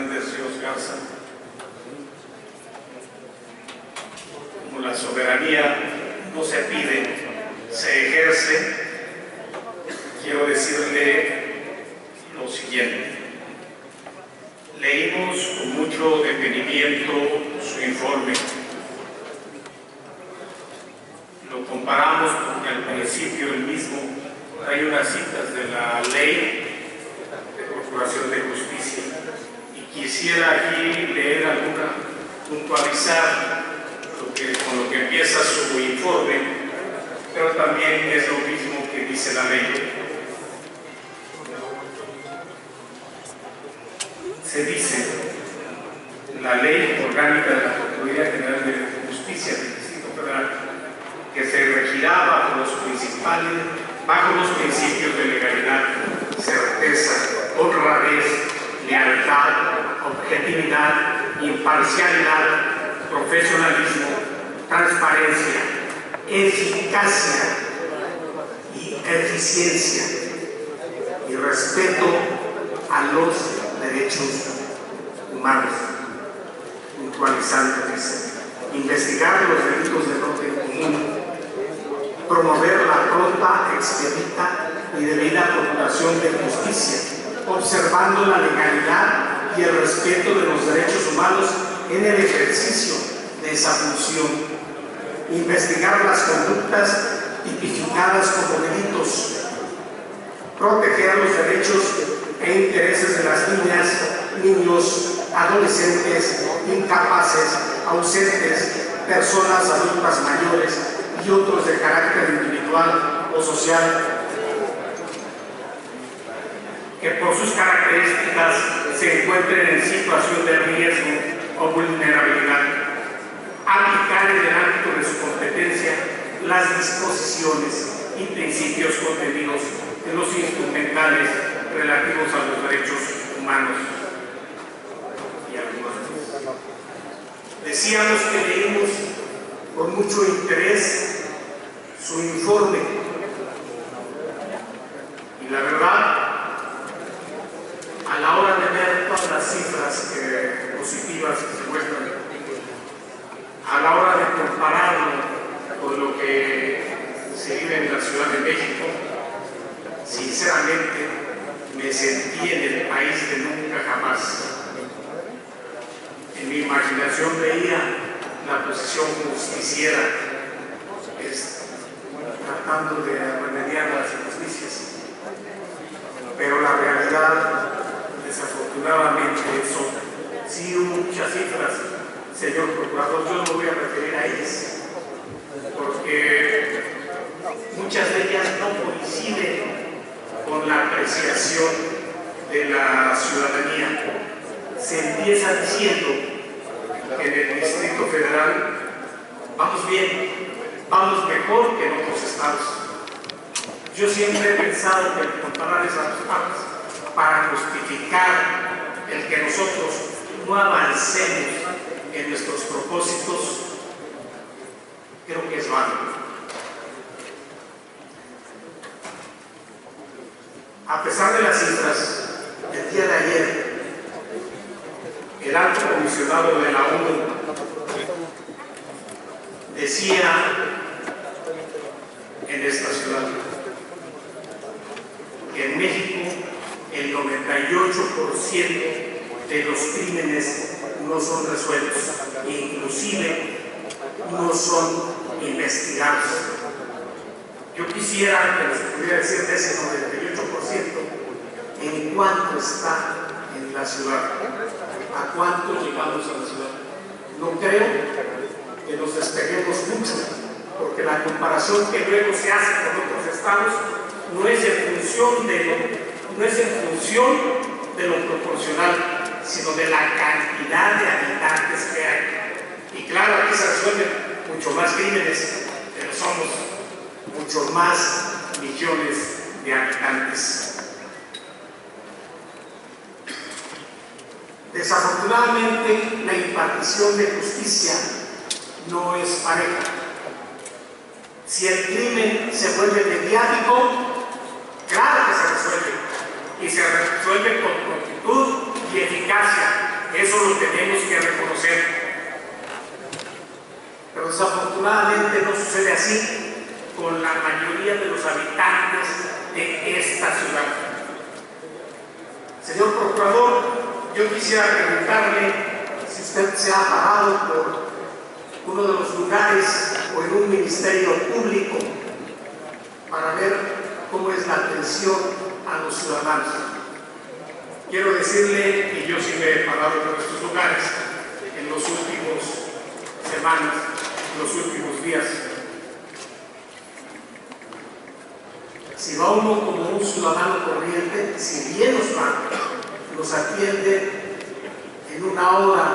Hernández Ríos Garza. Como la soberanía no se pide, se ejerce, quiero decirle lo siguiente. Leímos con mucho detenimiento su informe. Lo comparamos porque al principio el mismo hay unas citas de la ley de Procuración de Justicia y quisiera aquí leer puntualizar con lo que empieza su informe, pero también es lo mismo que dice la ley. Se dice la Ley Orgánica de la Procuraduría General de Justicia del Distrito Federal que se regirá bajo los principios de legalidad, certeza, honradez, lealtad, objetividad, imparcialidad, profesionalismo, transparencia, eficacia y eficiencia y respeto a los derechos humanos, puntualizando, dice, investigar los delitos del orden común, promover la pronta, expedita y debida procuración de justicia, observando la legalidad y el respeto de los derechos humanos en el ejercicio de esa función, investigar las conductas tipificadas como delitos, proteger los derechos e intereses de las niñas, niños, adolescentes, incapaces, ausentes, personas adultas mayores y otros de carácter individual o social que por sus características se encuentren en situación de riesgo o vulnerabilidad. Aplicar en el ámbito de su competencia las disposiciones y principios contenidos en los instrumentales relativos a los derechos humanos y algunos más. Decíamos que leímos con mucho interés su informe y la verdad, a la hora de ver todas las cifras positivas que se muestran, a la hora de compararlo con lo que se vive en la Ciudad de México, sinceramente me sentí en el país de nunca jamás. En mi imaginación veía la posición justiciera, tratando de remediar las injusticias, pero la realidad, desafortunadamente, es otra. Sí hubo muchas cifras, señor procurador, yo no voy a referir a ellas, porque muchas de ellas no coinciden con la apreciación de la ciudadanía. Se empieza diciendo que en el Distrito Federal vamos bien, vamos mejor que en otros estados. Yo siempre he pensado que al comparar esas partes, para justificar el que nosotros no avancemos en nuestros propósitos, creo que es válido. A pesar de las cifras, el día de ayer, el alto comisionado de la ONU decía en esta ciudad que en México el 98% de los crímenes no son resueltos, inclusive no son investigados. Yo quisiera que nos pudiera decir de ese 98% en cuánto está en la ciudad, a cuánto llegamos a la ciudad. No creo que nos despeguemos mucho, porque la comparación que luego se hace con otros estados no es en función de lo proporcional, sino de la cantidad de habitantes que hay. Y claro, aquí se resuelven mucho más crímenes, pero somos mucho más millones de habitantes. Desafortunadamente, la impartición de justicia no es pareja. Si el crimen se vuelve mediático, claro que se resuelve, y se resuelve con prontitud y eficacia, Desafortunadamente no sucede así con la mayoría de los habitantes de esta ciudad. Señor Procurador, yo quisiera preguntarle si usted se ha parado por uno de los lugares o en un ministerio público para ver cómo es la atención a los ciudadanos. Quiero decirle que yo sí me he parado por estos lugares en los últimos semanas, en los últimos días. Si va uno como un ciudadano corriente, si bien nos atiende en 1 hora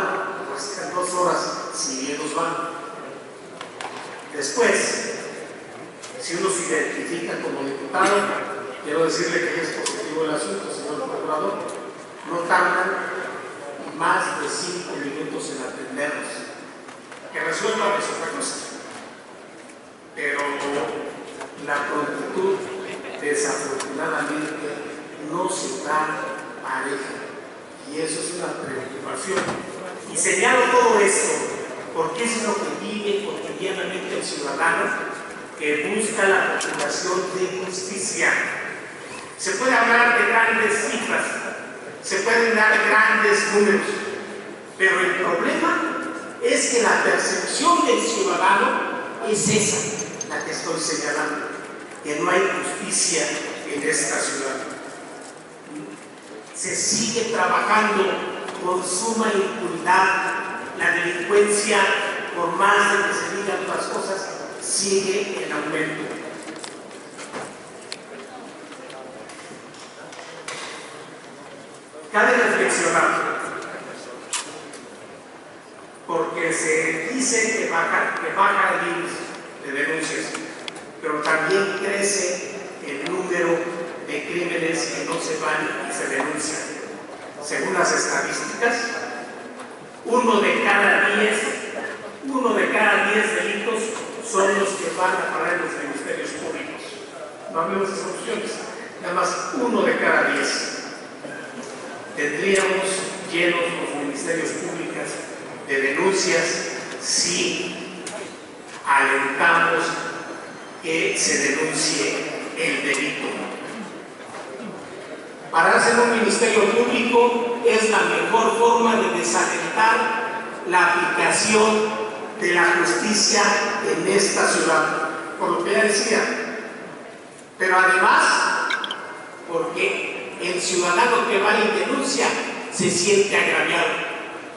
o hasta en 2 horas, si bien nos va. Después, si uno se identifica como diputado, quiero decirle que es positivo el asunto, señor Procurador, no tardan más de 5 minutos en atendernos. Que resuelvan es otra cosa, pero la prontitud desafortunadamente no se da pareja, y eso es una preocupación. Y señalo todo esto porque es lo que vive cotidianamente el ciudadano que busca la procuración de justicia. Se puede hablar de grandes cifras, se pueden dar grandes números, pero el problema es que la percepción del ciudadano es esa, la que estoy señalando, que no hay justicia en esta ciudad. Se sigue trabajando con suma impunidad, la delincuencia, por más de que se digan otras cosas, sigue en aumento. Cabe reflexionar, porque se dice que baja el índice de denuncias, pero también crece el número de crímenes que no se van y se denuncian. Según las estadísticas, uno de cada 10 delitos son los que van a parar en los ministerios públicos. No hablemos de soluciones, nada más 1 de cada 10. Tendríamos llenos los ministerios públicos de denuncias si alentamos que se denuncie el delito. Pararse en un ministerio público es la mejor forma de desalentar la aplicación de la justicia en esta ciudad, por lo que ya decía, pero además porque el ciudadano que va y denuncia se siente agraviado.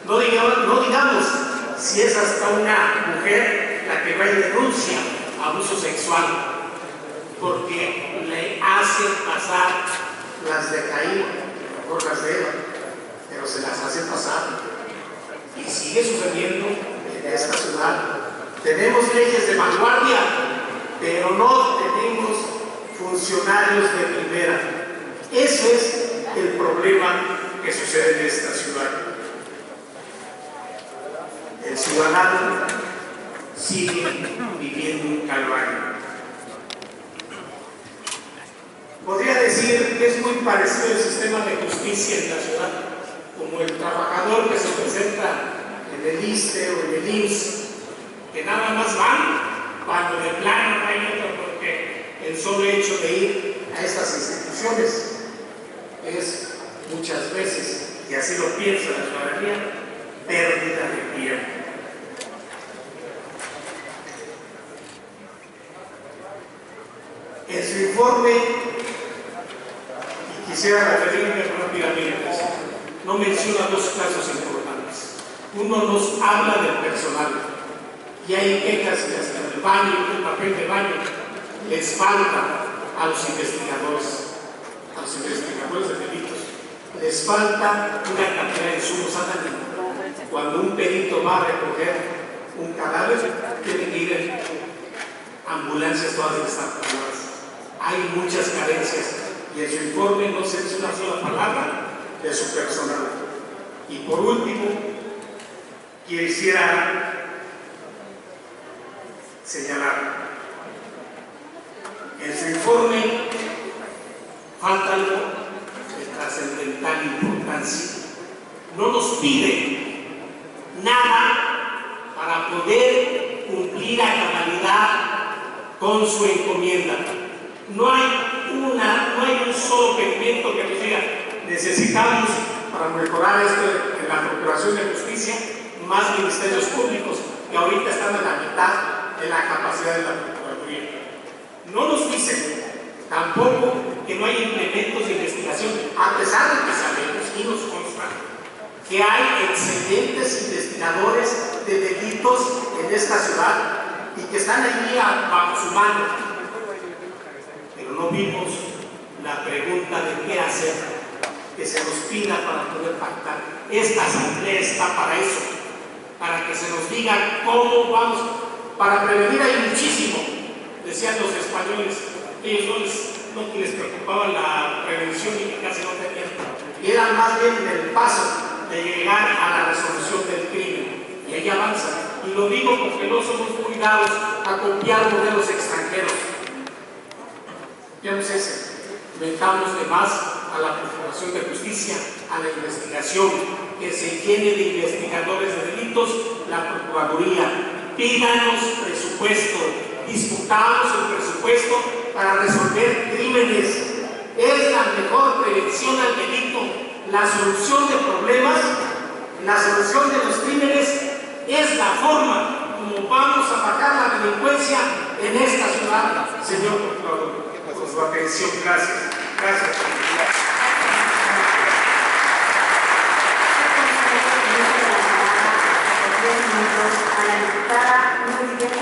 No digamos si es hasta una mujer la que va y denuncia abuso sexual, porque le hacen pasar las de Caín por las de Eva, pero se las hacen pasar, y sigue sucediendo en esta ciudad. Tenemos leyes de vanguardia, pero no tenemos funcionarios de primera. Eso es el problema que sucede en esta ciudad. El ciudadano sigue viviendo un calvario. Podría decir que es muy parecido el sistema de justicia en la ciudad, como el trabajador que se presenta en el ISSSTE o en el IMSS, que nada más van cuando de plano no hay otro, porque el solo hecho de ir a estas instituciones es muchas veces, y así lo piensa la ciudadanía, pérdida de tiempo. En su informe, y quisiera referirme rápidamente, no menciona 2 casos importantes. Uno nos habla del personal, y hay quejas que hasta el baño, el papel de baño, les falta a los investigadores de delitos. Les falta una cantidad de insumos análisis. Cuando un perito va a recoger un cadáver, tiene que ir en ambulancias todas destapadas. Hay muchas carencias, y en su informe no se dice una sola palabra de su personal. Y por último, quisiera señalar, en su informe falta algo de trascendental importancia. No nos pide nada para poder cumplir a cabalidad con su encomienda. No hay un solo pedimento que nos diga, necesitamos para mejorar esto en la Procuración de Justicia, más ministerios públicos, que ahorita están a la mitad de la capacidad de la Procuraduría. No nos dicen tampoco que no hay implementos de investigación, a pesar de que sabemos y nos consta que hay excelentes investigadores de delitos en esta ciudad y que están allí bajo su mano. Pero no vimos la pregunta de qué hacer, que se nos pida para poder pactar. Esta asamblea está para eso, para que se nos diga cómo vamos. Para prevenir hay muchísimo, decían los españoles, ellos no les preocupaba la prevención y que casi no tenían, y eran más bien el paso de llegar a la resolución del crimen, y ahí avanza. Y lo digo porque no somos muy dados a copiar modelos extranjeros. Copiamos ese, inventamos de más a la Procuración de Justicia, a la investigación, que se llene de investigadores de delitos la Procuraduría. Pídanos presupuesto, discutamos el presupuesto para resolver crímenes. Es la mejor prevención al delito. La solución de problemas, la solución de los crímenes es la forma como vamos a atacar la delincuencia en esta ciudad. Señor Procurador, por su atención. Gracias. Gracias. A la diputada Nuria